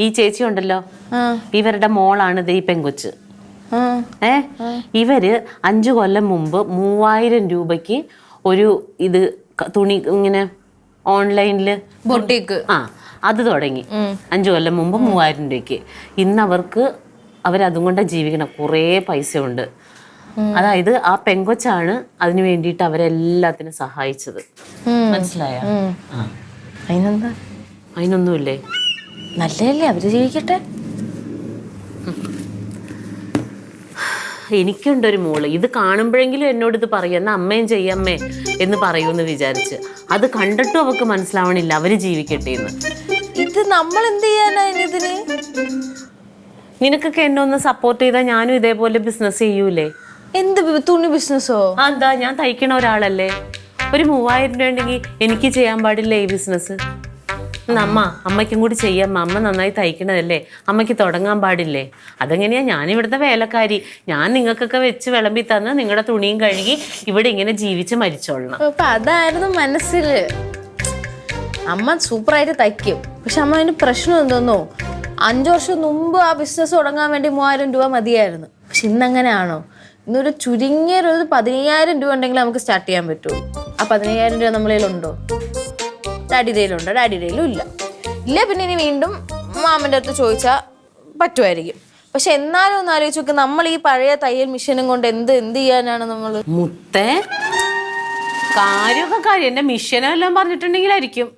ഈ ചേച്ചി ഉണ്ടല്ലോ, ഇവരുടെ മോളാണ് ഈ പെങ്കൊച്ച്. ഇവര് 5 കൊല്ലം മുമ്പ് 3000 രൂപയ്ക്ക് ഒരു ഇത് തുണി ഇങ്ങനെ ഓൺലൈനില് ബൊട്ടീക്ക് അത് തുടങ്ങി. 5 കൊല്ലം മുമ്പ് 3000 രൂപയ്ക്ക്. ഇന്നവർക്ക് അവരതും കൊണ്ട് ജീവിക്കണം. കുറേ പൈസ ഉണ്ട്. അതായത് ആ പെങ്കൊച്ചാണ് അതിനു വേണ്ടിയിട്ട് അവരെല്ലാത്തിനും സഹായിച്ചത്. മനസ്സിലായ? അതിനെന്താ? അതിനൊന്നുമില്ലേ? നല്ലതല്ലേ, അവര് ജീവിക്കട്ടെ. എനിക്കുണ്ടൊരു മോള്, ഇത് കാണുമ്പോഴെങ്കിലും എന്നോട് ഇത് പറയും, എന്നാ അമ്മയും ചെയ്യമ്മേ എന്ന് പറയൂന്ന് വിചാരിച്ച്. അത് കണ്ടിട്ടും അവക്ക് മനസ്സിലാവണില്ല അവര് ജീവിക്കട്ടെ എന്ന്. ഇത് നമ്മൾ എന്ത് ചെയ്യാനാ ഇതിന്? നിനക്കൊക്കെ എന്നെ ഒന്ന് സപ്പോർട്ട് ചെയ്താൽ ഞാനും ഇതേപോലെ ബിസിനസ് ചെയ്യൂലേ? എന്ത് തുണി ബിസിനസ്സോ? എന്താ, ഞാൻ തയ്ക്കണ ഒരാളല്ലേ. ഒരു 3000 രൂപ ഉണ്ടെങ്കിൽ എനിക്ക് ചെയ്യാൻ പാടില്ലേ ഈ ബിസിനസ്? അമ്മയ്ക്കും കൂടി ചെയ്യാം. അമ്മ നന്നായി തയ്ക്കണതല്ലേ, അമ്മയ്ക്ക് തുടങ്ങാൻ പാടില്ലേ? അതെങ്ങനെയാ? ഞാനിവിടുത്തെ വേലക്കാരി. ഞാൻ നിങ്ങൾക്കൊക്കെ വെച്ച് വിളമ്പി തന്ന് നിങ്ങളുടെ തുണിയും കഴുകി ഇവിടെ ഇങ്ങനെ ജീവിച്ച് മരിച്ചോളണം. അപ്പൊ അതായിരുന്നു മനസ്സില്. അമ്മ സൂപ്പറായിട്ട് തയ്ക്കും. പക്ഷെ അമ്മ അതിന് പ്രശ്നം എന്തോന്നോ, 5 വർഷം മുമ്പ് ആ ബിസിനസ് തുടങ്ങാൻ വേണ്ടി 3000 രൂപ മതിയായിരുന്നു. പക്ഷെ ഇന്നങ്ങനെയാണോ? ഇന്നൊരു ചുരുങ്ങിയൊരു 15000 രൂപ ഉണ്ടെങ്കിൽ നമുക്ക് സ്റ്റാർട്ട് ചെയ്യാൻ പറ്റുമോ? ആ 15000 രൂപ നമ്മളതിലുണ്ടോ? ഡാഡിയുടെ കയ്യിലുണ്ടോ? ഡാഡിയുടെ കയ്യിലും ഇല്ല. ഇല്ല പിന്നെ ഇനി വീണ്ടും മാമൻ്റെ അടുത്ത് ചോദിച്ചാൽ പറ്റുമായിരിക്കും. പക്ഷെ എന്നാലും ഒന്ന് ആലോചിച്ച് നോക്ക്, നമ്മൾ ഈ പഴയ തയ്യൽ മെഷീനും കൊണ്ട് എന്ത് ചെയ്യാനാണ് നമ്മൾ? മുത്തേ, കാര്യമൊക്കെ കാര്യം. എന്റെ മിഷനെല്ലാം പറഞ്ഞിട്ടുണ്ടെങ്കിലായിരിക്കും